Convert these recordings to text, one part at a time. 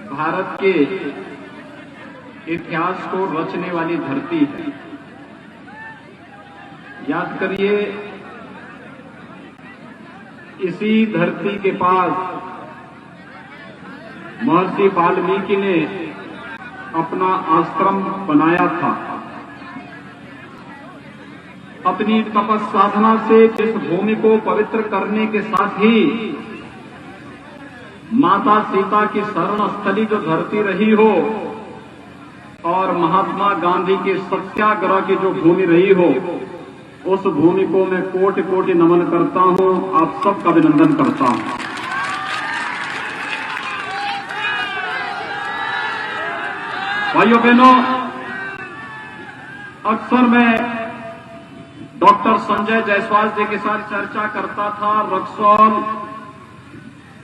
भारत के इतिहास को रचने वाली धरती है। याद करिए, इसी धरती के पास महर्षि वाल्मीकि ने अपना आश्रम बनाया था। अपनी तपस साधना से इस भूमि को पवित्र करने के साथ ही माता सीता की शरण स्थली जो धरती रही हो और महात्मा गांधी के सत्याग्रह की जो भूमि रही हो, उस भूमि को मैं कोटि कोटि नमन करता हूं, आप सबका अभिनंदन करता हूं। भाइयों बहनों, अक्सर मैं डॉक्टर संजय जायसवाल जी के साथ चर्चा करता था रक्सौल,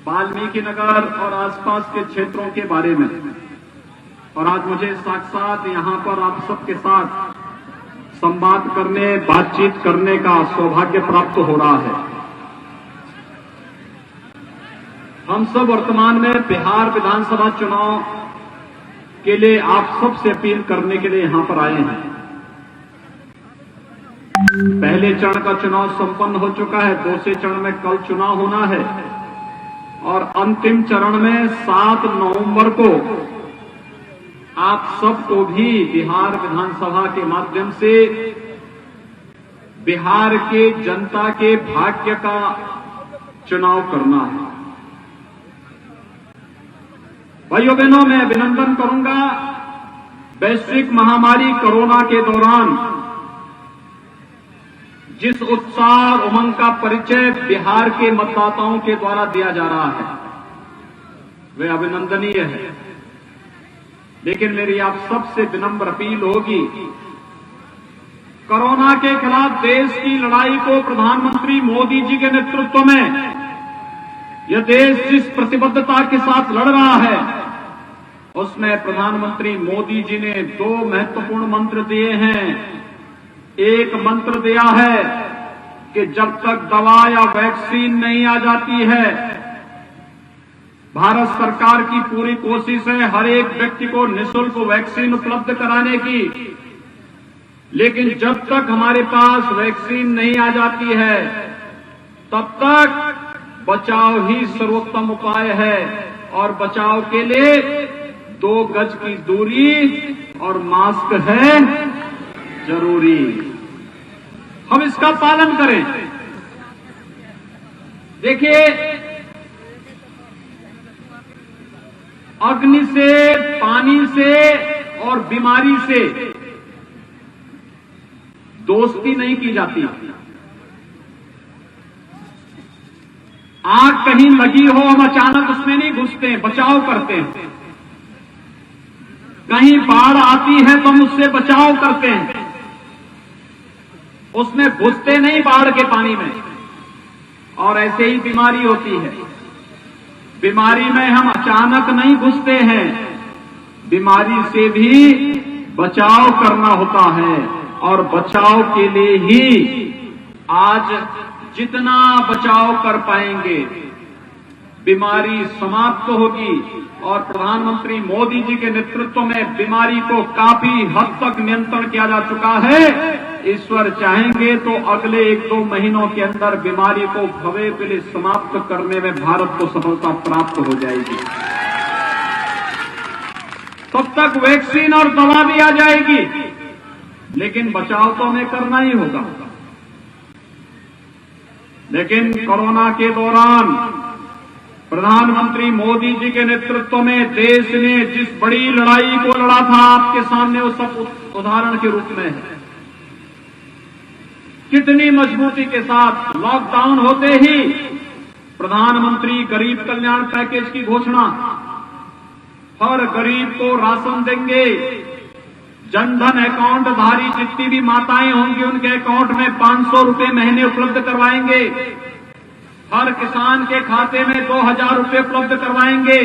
वाल्मीकि नगर और आसपास के क्षेत्रों के बारे में, और आज मुझे साक्षात यहां पर आप सबके साथ संवाद करने, बातचीत करने का सौभाग्य प्राप्त हो रहा है। हम सब वर्तमान में बिहार विधानसभा चुनाव के लिए आप सबसे अपील करने के लिए यहां पर आए हैं। पहले चरण का चुनाव संपन्न हो चुका है, दूसरे चरण में कल चुनाव होना है और अंतिम चरण में 7 नवंबर को आप सबको भी बिहार विधानसभा के माध्यम से बिहार के जनता के भाग्य का चुनाव करना है। भाइयों बहनों, मैं अभिनंदन करूंगा, वैश्विक महामारी कोरोना के दौरान जिस उत्साह और उमंग का परिचय बिहार के मतदाताओं के द्वारा दिया जा रहा है, वह अभिनंदनीय है। लेकिन मेरी आप सबसे विनम्र अपील होगी, कोरोना के खिलाफ देश की लड़ाई को प्रधानमंत्री मोदी जी के नेतृत्व में यह देश जिस प्रतिबद्धता के साथ लड़ रहा है, उसमें प्रधानमंत्री मोदी जी ने 2 महत्वपूर्ण मंत्र दिए हैं। एक मंत्र दिया है कि जब तक दवा या वैक्सीन नहीं आ जाती है, भारत सरकार की पूरी कोशिश है हर एक व्यक्ति को निःशुल्क वैक्सीन उपलब्ध कराने की, लेकिन जब तक हमारे पास वैक्सीन नहीं आ जाती है, तब तक बचाव ही सर्वोत्तम उपाय है। और बचाव के लिए 2 गज की दूरी और मास्क है जरूरी। हम इसका पालन करें। देखिए, अग्नि से, पानी से और बीमारी से दोस्ती नहीं की जाती। आग कहीं लगी हो, हम अचानक उसमें नहीं घुसते, बचाव करते हैं। कहीं बाढ़ आती है तो हम उससे बचाव करते हैं, उसमें घुसते नहीं बाढ़ के पानी में। और ऐसे ही बीमारी होती है, बीमारी में हम अचानक नहीं घुसते हैं, बीमारी से भी बचाव करना होता है। और बचाव के लिए ही आज जितना बचाव कर पाएंगे बीमारी समाप्त होगी। और प्रधानमंत्री मोदी जी के नेतृत्व में बीमारी को काफी हद तक नियंत्रण किया जा चुका है। ईश्वर चाहेंगे तो अगले 1-2 महीनों के अंदर बीमारी को भवे के लिए समाप्त करने में भारत को सफलता प्राप्त हो जाएगी। तब तक वैक्सीन और दवा भी आ जाएगी, लेकिन बचाव तो हमें करना ही होगा। लेकिन कोरोना के दौरान प्रधानमंत्री मोदी जी के नेतृत्व में देश ने जिस बड़ी लड़ाई को लड़ा था, आपके सामने वो सब उदाहरण के रूप में है। कितनी मजबूती के साथ लॉकडाउन होते ही प्रधानमंत्री गरीब कल्याण पैकेज की घोषणा, हर गरीब को राशन देंगे, जनधन अकाउंट धारी जितनी भी माताएं होंगी उनके अकाउंट में 500 रुपए महीने उपलब्ध करवाएंगे, हर किसान के खाते में 2000 रुपए उपलब्ध करवाएंगे,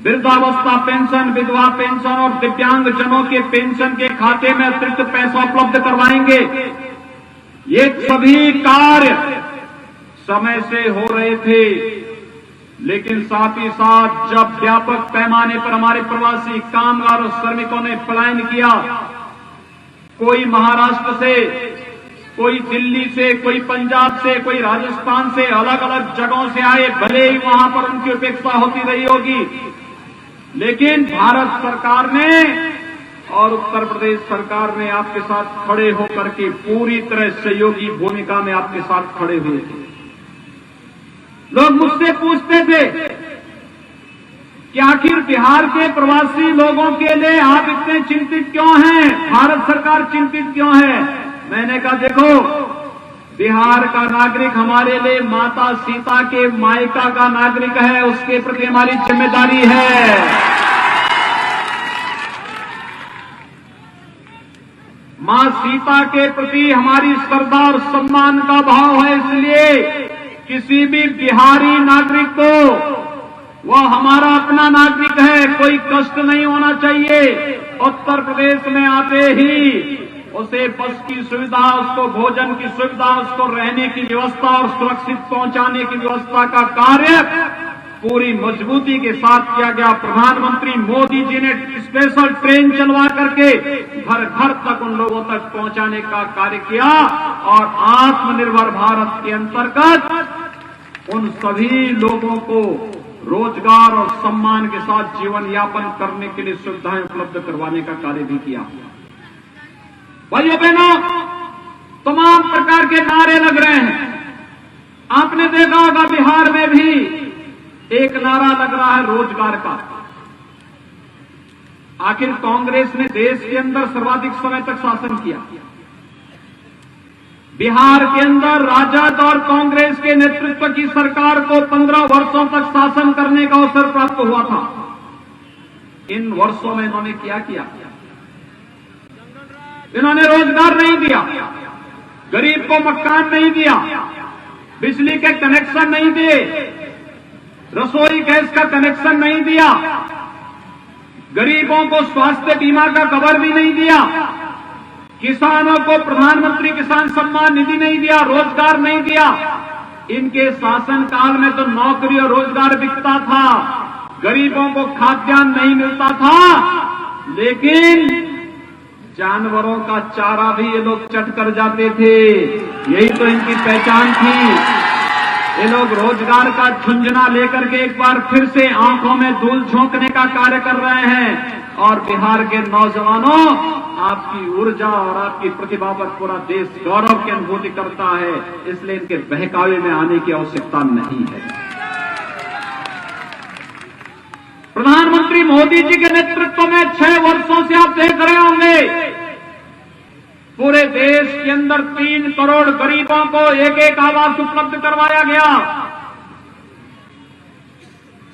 वृद्धावस्था पेंशन, विधवा पेंशन और दिव्यांग जनों के पेंशन के खाते में अतिरिक्त पैसा उपलब्ध करवाएंगे। ये सभी कार्य समय से हो रहे थे, लेकिन साथ ही साथ जब व्यापक पैमाने पर हमारे प्रवासी कामगार और श्रमिकों ने पलायन किया, कोई महाराष्ट्र से, कोई दिल्ली से, कोई पंजाब से, कोई राजस्थान से, अलग अलग जगहों से आए, भले ही वहां पर उनकी उपेक्षा होती रही होगी, लेकिन भारत सरकार ने और उत्तर प्रदेश सरकार ने आपके साथ खड़े होकर के पूरी तरह सहयोगी भूमिका में आपके साथ खड़े हुए थे। लोग मुझसे पूछते थे कि आखिर बिहार के प्रवासी लोगों के लिए आप इतने चिंतित क्यों हैं, भारत सरकार चिंतित क्यों है? मैंने कहा देखो, बिहार का नागरिक हमारे लिए माता सीता के मायका का नागरिक है, उसके प्रति हमारी जिम्मेदारी है। मां सीता के प्रति हमारी श्रद्धा और सम्मान का भाव है, इसलिए किसी भी बिहारी नागरिक को वह हमारा अपना नागरिक है, कोई कष्ट नहीं होना चाहिए। उत्तर प्रदेश में आते ही उसे बस की सुविधा, उसको भोजन की सुविधा, उसको रहने की व्यवस्था और सुरक्षित पहुंचाने की व्यवस्था का कार्य पूरी मजबूती के साथ किया गया। प्रधानमंत्री मोदी जी ने स्पेशल ट्रेन चलवा करके घर घर तक उन लोगों तक पहुंचाने का कार्य किया और आत्मनिर्भर भारत के अंतर्गत उन सभी लोगों को रोजगार और सम्मान के साथ जीवन यापन करने के लिए सुविधाएं उपलब्ध करवाने का कार्य भी किया। भाइयों बहनों, तमाम प्रकार के नारे लग रहे हैं। आपने देखा होगा बिहार में भी एक नारा लग रहा है रोजगार का। आखिर कांग्रेस ने देश के अंदर सर्वाधिक समय तक शासन किया। बिहार के अंदर राजद और कांग्रेस के नेतृत्व की सरकार को 15 वर्षों तक शासन करने का अवसर प्राप्त हुआ था। इन वर्षों में इन्होंने क्या किया? इन्होंने रोजगार नहीं दिया, गरीब को मकान नहीं दिया, बिजली के कनेक्शन नहीं दिए, रसोई गैस का कनेक्शन नहीं दिया, गरीबों को स्वास्थ्य बीमा का कवर भी नहीं दिया, किसानों को प्रधानमंत्री किसान सम्मान निधि नहीं दिया, रोजगार नहीं दिया। इनके शासन काल में तो नौकरी और रोजगार बिकता था, गरीबों को खाद्यान्न नहीं मिलता था, लेकिन जानवरों का चारा भी ये लोग चट कर जाते थे। यही तो इनकी पहचान थी। ये लोग रोजगार का झुंझुना लेकर के एक बार फिर से आंखों में धूल झोंकने का कार्य कर रहे हैं। और बिहार के नौजवानों, आपकी ऊर्जा और आपकी प्रतिभा पर पूरा देश गौरव की अनुभूति करता है, इसलिए इनके बहकावे में आने की आवश्यकता नहीं है। प्रधानमंत्री मोदी जी के नेतृत्व में 6 वर्षों से आप देख रहे होंगे, पूरे देश के अंदर 3 करोड़ गरीबों को एक आवास उपलब्ध करवाया गया।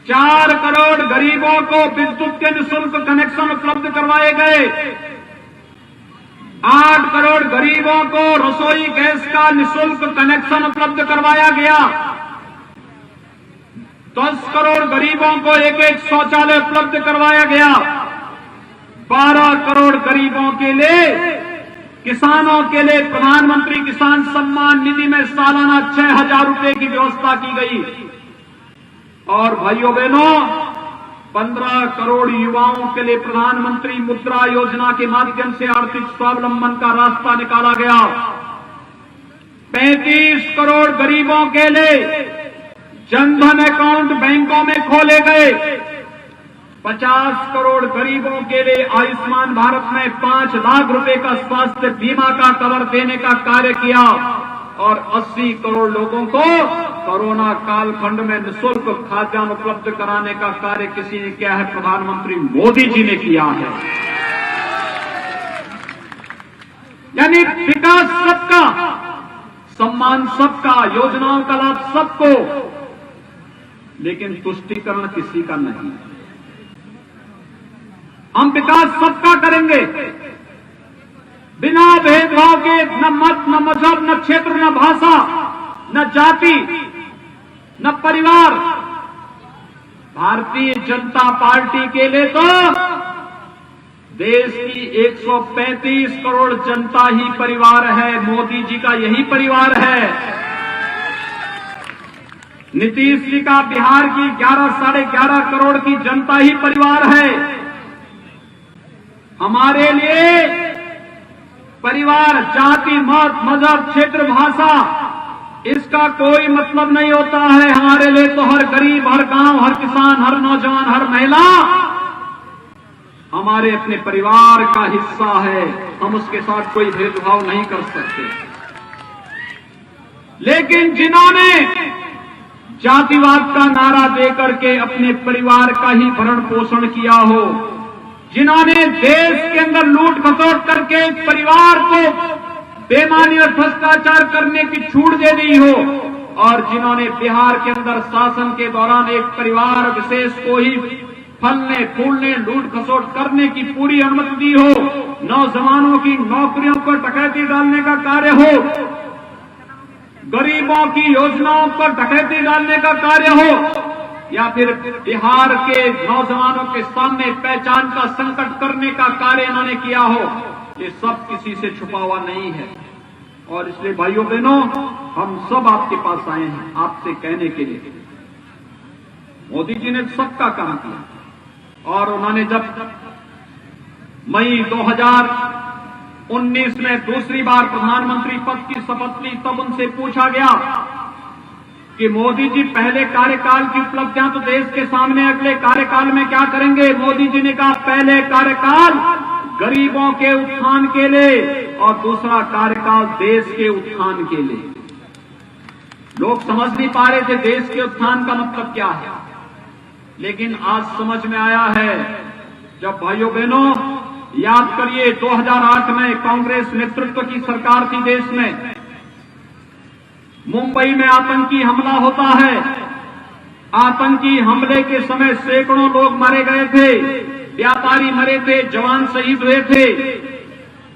4 करोड़ गरीबों को विद्युत के निःशुल्क कनेक्शन उपलब्ध करवाए गए। 8 करोड़ गरीबों को रसोई गैस का निःशुल्क कनेक्शन उपलब्ध करवाया गया। 10 करोड़ गरीबों को एक शौचालय उपलब्ध करवाया गया। 12 करोड़ गरीबों के लिए, किसानों के लिए प्रधानमंत्री किसान सम्मान निधि में सालाना 6,000 रुपए की व्यवस्था की गई। और भाइयों बहनों, 15 करोड़ युवाओं के लिए प्रधानमंत्री मुद्रा योजना के माध्यम से आर्थिक स्वावलंबन का रास्ता निकाला गया। 35 करोड़ गरीबों के लिए जनधन अकाउंट बैंकों में खोले गए। 50 करोड़ गरीबों के लिए आयुष्मान भारत में 5 लाख रुपए का स्वास्थ्य बीमा का कवर देने का कार्य किया। और 80 करोड़ लोगों को कोरोना कालखंड में निःशुल्क खाद्यान्न उपलब्ध कराने का कार्य किसी ने किया है? प्रधानमंत्री मोदी जी ने किया है। यानी विकास सबका, सम्मान सबका, योजनाओं का लाभ सबको, लेकिन तुष्टीकरण किसी का नहीं। हम विकास सबका करेंगे, बिना भेदभाव के, न मत, न मजहब, न क्षेत्र, न भाषा, न जाति, न परिवार। भारतीय जनता पार्टी के लिए तो देश की 135 करोड़ जनता ही परिवार है। मोदी जी का यही परिवार है। नीतीश जी का बिहार की 11-11.5 करोड़ की जनता ही परिवार है। हमारे लिए परिवार, जाति, मत, मजहब, क्षेत्र, भाषा इसका कोई मतलब नहीं होता है। हमारे लिए तो हर गरीब, हर गांव, हर किसान, हर नौजवान, हर महिला हमारे अपने परिवार का हिस्सा है। हम उसके साथ कोई भेदभाव नहीं कर सकते। लेकिन जिन्होंने जातिवाद का नारा देकर के अपने परिवार का ही भरण पोषण किया हो, जिन्होंने देश के अंदर लूट खसोट करके परिवार को बेईमानी और भ्रष्टाचार करने की छूट दे दी हो, और जिन्होंने बिहार के अंदर शासन के दौरान एक परिवार विशेष को ही फलने फूलने लूट खसोट करने की पूरी अनुमति दी हो, नौजवानों की नौकरियों पर डकैती डालने का कार्य हो, गरीबों की योजनाओं पर डकैती डालने का कार्य हो, या फिर बिहार के नौजवानों के सामने पहचान का संकट करने का कार्य इन्होंने किया हो, ये सब किसी से छुपा हुआ नहीं है। और इसलिए भाइयों बहनों, हम सब आपके पास आए हैं आपसे कहने के लिए, मोदी जी ने सबका काम किया, और उन्होंने जब मई 2019 में दूसरी बार प्रधानमंत्री पद की शपथ ली, तब उनसे पूछा गया कि मोदी जी पहले कार्यकाल की उपलब्धियां तो देश के सामने, अगले कार्यकाल में क्या करेंगे? मोदी जी ने कहा पहले कार्यकाल गरीबों के उत्थान के लिए और दूसरा कार्यकाल देश के उत्थान के लिए। लोग समझ नहीं पा रहे थे देश के उत्थान का मतलब क्या है, लेकिन आज समझ में आया है। जब भाइयों बहनों याद करिए, 2008 में कांग्रेस नेतृत्व की सरकार थी देश में, मुंबई में आतंकी हमला होता है। आतंकी हमले के समय सैकड़ों लोग मारे गए थे, व्यापारी मरे थे, जवान शहीद हुए थे,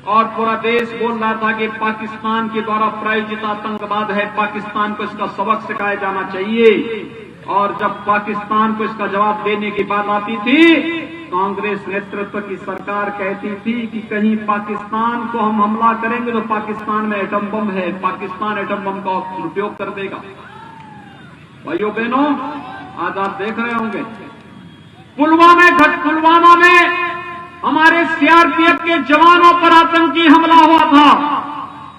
और पूरा देश बोल रहा था कि पाकिस्तान के द्वारा प्रायोजित आतंकवाद है, पाकिस्तान को इसका सबक सिखाया जाना चाहिए। और जब पाकिस्तान को इसका जवाब देने की बात आती थी, कांग्रेस नेतृत्व की सरकार कहती थी कि कहीं पाकिस्तान को हम हमला करेंगे तो पाकिस्तान में एटम बम है, पाकिस्तान एटम बम का उपयोग कर देगा। भाइयों बहनों, आज आप देख रहे होंगे पुलवामा में हमारे सीआरपीएफ के जवानों पर आतंकी हमला हुआ था,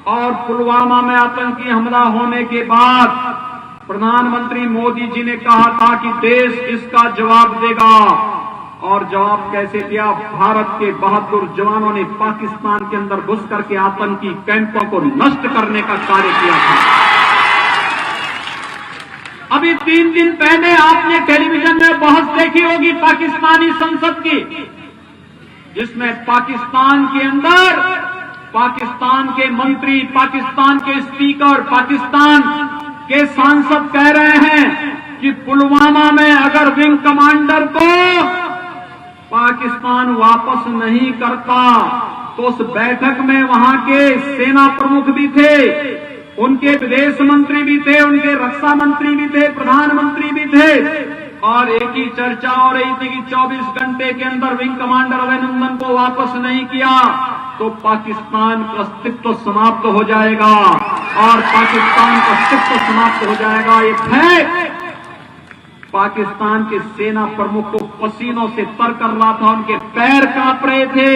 और पुलवामा में आतंकी हमला होने के बाद प्रधानमंत्री मोदी जी ने कहा था कि देश इसका जवाब देगा। और जवाब कैसे दिया? भारत के बहादुर जवानों ने पाकिस्तान के अंदर घुस करके आतंकी कैंपों को नष्ट करने का कार्य किया था। अभी 3 दिन पहले आपने टेलीविजन में बहस देखी होगी पाकिस्तानी संसद की, जिसमें पाकिस्तान के अंदर पाकिस्तान के मंत्री, पाकिस्तान के स्पीकर, पाकिस्तान के सांसद कह रहे हैं कि पुलवामा में अगर विंग कमांडर को पाकिस्तान वापस नहीं करता तो उस बैठक में वहां के सेना प्रमुख भी थे, उनके विदेश मंत्री भी थे, उनके रक्षा मंत्री भी थे, प्रधानमंत्री भी थे, और एक ही चर्चा हो रही थी कि 24 घंटे के अंदर विंग कमांडर अभिनंदन को वापस नहीं किया तो पाकिस्तान का अस्तित्व समाप्त हो जाएगा, और पाकिस्तान का अस्तित्व समाप्त हो जाएगा। ये भय पाकिस्तान के सेना प्रमुख को पसीनों से तर कर रहा था, उनके पैर कांप रहे थे।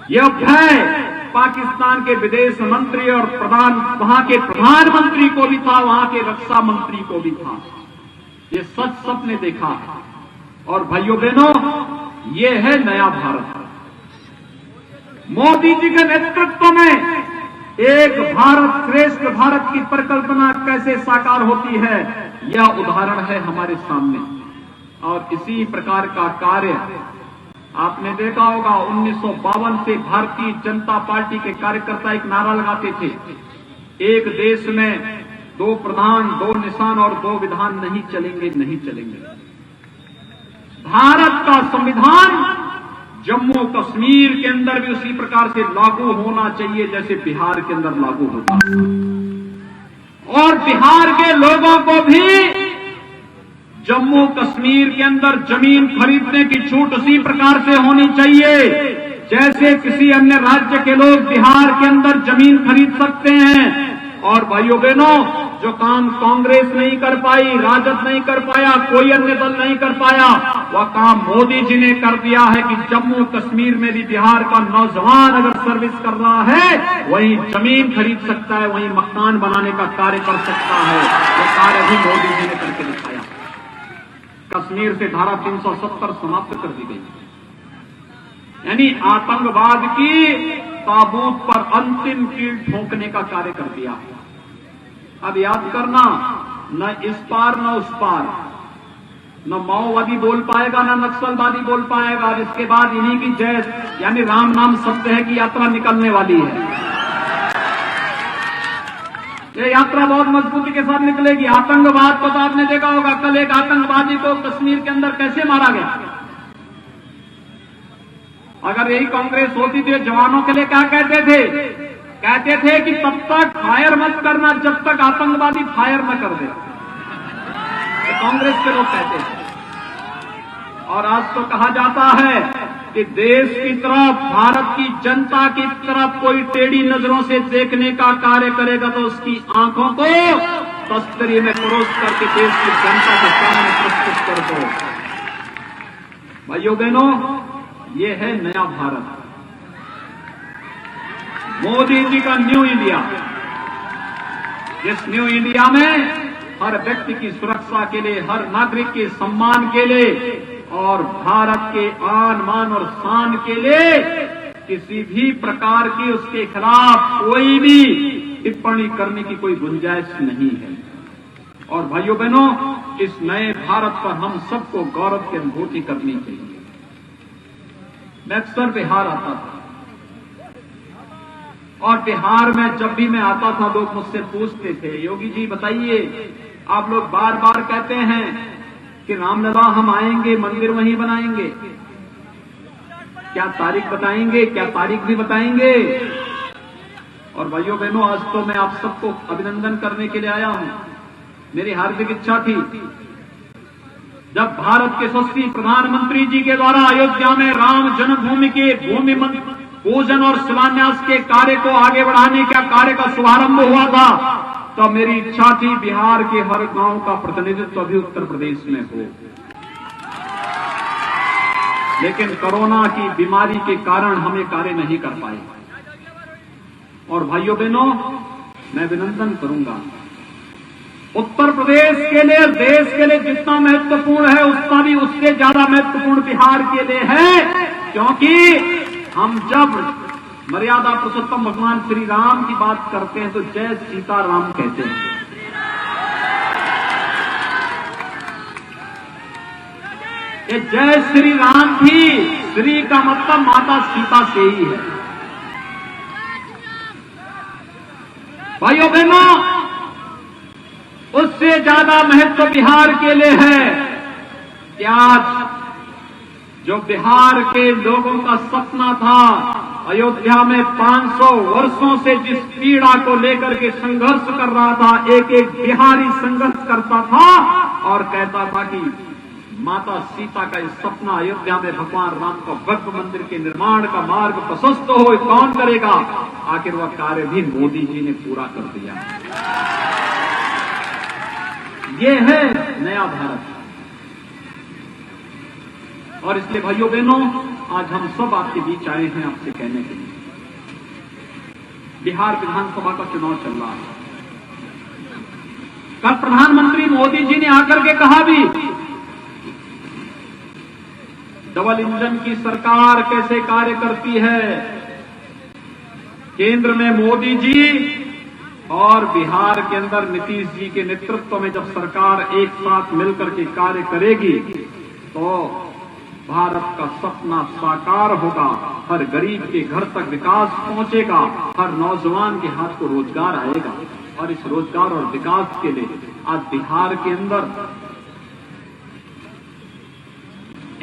यह भय पाकिस्तान के विदेश मंत्री और वहां के प्रधानमंत्री को भी था, वहां के रक्षा मंत्री को भी था। ये सच सबने देखा। और भाइयों बहनों, ये है नया भारत। मोदी जी के नेतृत्व में एक भारत श्रेष्ठ भारत की परिकल्पना कैसे साकार होती है, यह उदाहरण है हमारे सामने। और इसी प्रकार का कार्य आपने देखा होगा, 1952 से भारतीय जनता पार्टी के कार्यकर्ता एक नारा लगाते थे, एक देश में 2 प्रधान, 2 निशान और 2 विधान नहीं चलेंगे, नहीं चलेंगे। भारत का संविधान जम्मू कश्मीर के अंदर भी उसी प्रकार से लागू होना चाहिए जैसे बिहार के अंदर लागू होता है, और बिहार के लोगों को भी जम्मू कश्मीर के अंदर जमीन खरीदने की छूट उसी प्रकार से होनी चाहिए जैसे किसी अन्य राज्य के लोग बिहार के अंदर जमीन खरीद सकते हैं। और भाइयों बहनों, जो काम कांग्रेस नहीं कर पाई, राजद नहीं कर पाया, कोई अन्य दल नहीं कर पाया, वह काम मोदी जी ने कर दिया है कि जम्मू कश्मीर में भी बिहार का नौजवान अगर सर्विस कर रहा है, वहीं जमीन खरीद सकता है, वहीं मकान बनाने का कार्य कर सकता है। यह कार्य भी मोदी जी ने करके दिखाया। कश्मीर से धारा 370 समाप्त कर दी गई, यानी आतंकवाद की ताबूत पर अंतिम कील ठोकने का कार्य कर दिया। अब याद करना, न इस पार न उस पार, न माओवादी बोल पाएगा न नक्सलवादी बोल पाएगा। जिसके बाद इन्हीं की जय यानी राम नाम सत्य है की यात्रा निकलने वाली है। ये यात्रा बहुत मजबूती के साथ निकलेगी। आतंकवाद को तो आपने देखा होगा, कल एक आतंकवादी को कश्मीर के अंदर कैसे मारा गया। अगर यही कांग्रेस होती तो जवानों के लिए क्या कहते थे? कहते थे कि तब तक फायर मत करना जब तक आतंकवादी फायर न कर दे। तो कांग्रेस के लोग कहते थे। और आज तो कहा जाता है कि देश की तरफ, भारत की जनता की तरफ कोई टेढ़ी नजरों से देखने का कार्य करेगा तो उसकी आंखों को तस्तरी में परोस करके देश की जनता के सामने प्रस्तुत कर दो। भाइयों बहनों, ये है नया भारत, मोदी जी का न्यू इंडिया। इस न्यू इंडिया में हर व्यक्ति की सुरक्षा के लिए, हर नागरिक के सम्मान के लिए और भारत के आन मान और शान के लिए किसी भी प्रकार की उसके खिलाफ कोई भी टिप्पणी करने की कोई गुंजाइश नहीं है। और भाइयों बहनों, इस नए भारत पर हम सबको गौरव की अनुभूति करनी चाहिए। मैं अक्सर बिहार आता था और बिहार में जब भी मैं आता था लोग मुझसे पूछते थे, योगी जी बताइए, आप लोग बार बार कहते हैं कि रामलला हम आएंगे, मंदिर वहीं बनाएंगे, क्या तारीख बताएंगे, क्या तारीख भी बताएंगे। और भाइयों बहनों, आज तो मैं आप सबको अभिनंदन करने के लिए आया हूं। मेरी हार्दिक इच्छा थी जब भारत के यशस्वी प्रधानमंत्री जी के द्वारा अयोध्या में राम जन्मभूमि के भूमि पूजन और शिलान्यास के कार्य को आगे बढ़ाने का कार्य का शुभारंभ हुआ था, तो मेरी इच्छा थी बिहार के हर गांव का प्रतिनिधित्व भी उत्तर प्रदेश में हो। लेकिन कोरोना की बीमारी के कारण हम ये कार्य नहीं कर पाए। और भाइयों बहनों, मैं विनंदन करूंगा, उत्तर प्रदेश के लिए, देश के लिए जितना महत्वपूर्ण है उतना भी उससे ज्यादा महत्वपूर्ण बिहार के लिए है। क्योंकि हम जब मर्यादा पुरुषोत्तम भगवान श्री राम की बात करते हैं तो जय सीताराम कहते हैं। ये जय श्री राम भी, श्री का मतलब माता सीता से ही है। भाइयों बहनों, उससे ज्यादा महत्व बिहार के लिए है कि आज जो बिहार के लोगों का सपना था, अयोध्या में 500 वर्षों से जिस पीड़ा को लेकर के संघर्ष कर रहा था, एक एक बिहारी संघर्ष करता था और कहता था कि माता सीता का इस सपना अयोध्या में भगवान राम का भव्य मंदिर के निर्माण का मार्ग प्रशस्त हो, कौन करेगा। आखिर वह कार्य भी मोदी जी ने पूरा कर दिया। ये है नया भारत। और इसलिए भाइयों बहनों, आज हम सब आपके बीच आए हैं आपसे कहने के लिए, बिहार विधानसभा का चुनाव चल रहा है। कल प्रधानमंत्री मोदी जी ने आकर के कहा भी, डबल इंजन की सरकार कैसे कार्य करती है। केंद्र में मोदी जी और बिहार के अंदर नीतीश जी के नेतृत्व में जब सरकार एक साथ मिलकर के कार्य करेगी तो भारत का सपना साकार होगा। हर गरीब के घर तक विकास पहुंचेगा, हर नौजवान के हाथ को रोजगार आएगा। और इस रोजगार और विकास के लिए आज बिहार के अंदर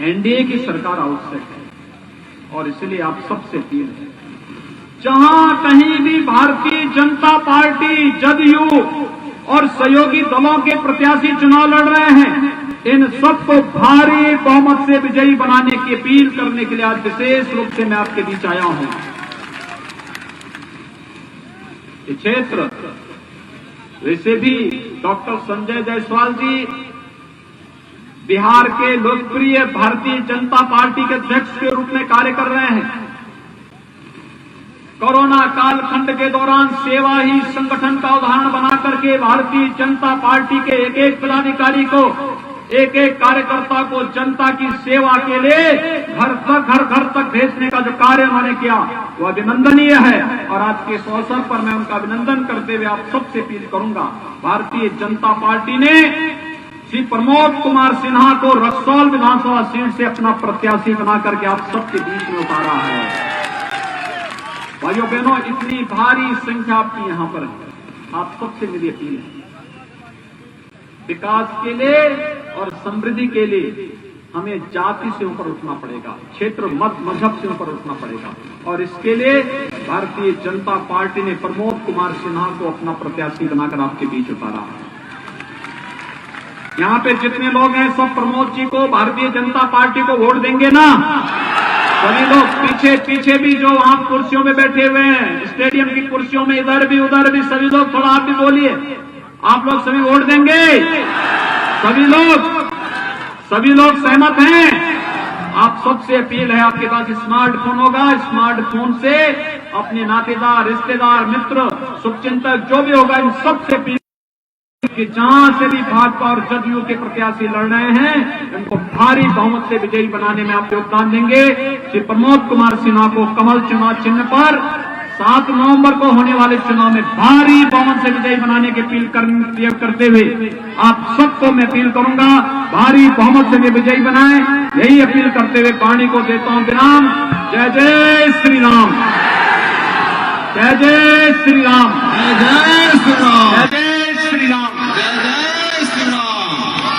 एनडीए की सरकार आवश्यक है। और इसलिए आप सबसे अपील है, जहां कहीं भी भारतीय जनता पार्टी, जदयू और सहयोगी दलों के प्रत्याशी चुनाव लड़ रहे हैं, इन सबको भारी बहुमत से विजयी बनाने की अपील करने के लिए आज विशेष रूप से मैं आपके बीच आया हूं। ये क्षेत्र वैसे भी डॉक्टर संजय जायसवाल जी बिहार के लोकप्रिय भारतीय जनता पार्टी के अध्यक्ष के रूप में कार्य कर रहे हैं। कोरोना कालखंड के दौरान सेवा ही संगठन का उदाहरण बना करके भारतीय जनता पार्टी के एक एक पदाधिकारी को, एक एक कार्यकर्ता को जनता की सेवा के लिए घर तक भेजने का जो कार्य उन्होंने किया वो अभिनंदनीय है। और आज के इस अवसर पर मैं उनका अभिनंदन करते हुए आप सबसे अपील करूंगा, भारतीय जनता पार्टी ने श्री प्रमोद कुमार सिन्हा को रक्सौल विधानसभा सीट से अपना प्रत्याशी बना करके आप सबके बीच में उतारा है। भाइयों बहनों, इतनी भारी संख्या आपकी यहां पर है, आप सबसे मेरी अपील है, विकास के लिए और समृद्धि के लिए हमें जाति से ऊपर उठना पड़ेगा, क्षेत्र मत मजहब से ऊपर उठना पड़ेगा। और इसके लिए भारतीय जनता पार्टी ने प्रमोद कुमार सिन्हा को अपना प्रत्याशी बनाकर आपके बीच उतारा है। यहां पे जितने लोग हैं सब प्रमोद जी को, भारतीय जनता पार्टी को वोट देंगे ना? सभी लोग पीछे भी जो वहां कुर्सियों में बैठे हुए हैं, स्टेडियम की कुर्सियों में, इधर भी उधर भी, सभी लोग थोड़ा आप भी बोलिए, आप लोग सभी वोट देंगे? सभी लोग सहमत हैं? आप सबसे अपील है, आपके पास स्मार्टफोन होगा, स्मार्टफोन से अपने नातेदार, रिश्तेदार, मित्र, शुभचिंतक जो भी होगा, इन सबसे अपील कि जहां से भी भाजपा और जदयू के प्रत्याशी लड़ रहे हैं, इनको भारी बहुमत से विजयी बनाने में आप योगदान देंगे। श्री प्रमोद कुमार सिन्हा को कमल चुनाव चिन्ह पर 7 नवंबर को होने वाले चुनाव में भारी बहुमत से विजयी बनाने की अपील करते हुए आप सबको मैं अपील करूंगा, भारी बहुमत से विजयी बनाएं। यही अपील करते हुए वाणी को देता हूं विराम। जय जय श्री राम, जय जय श्री राम, जय जय श्री राम, जय जय श्री राम।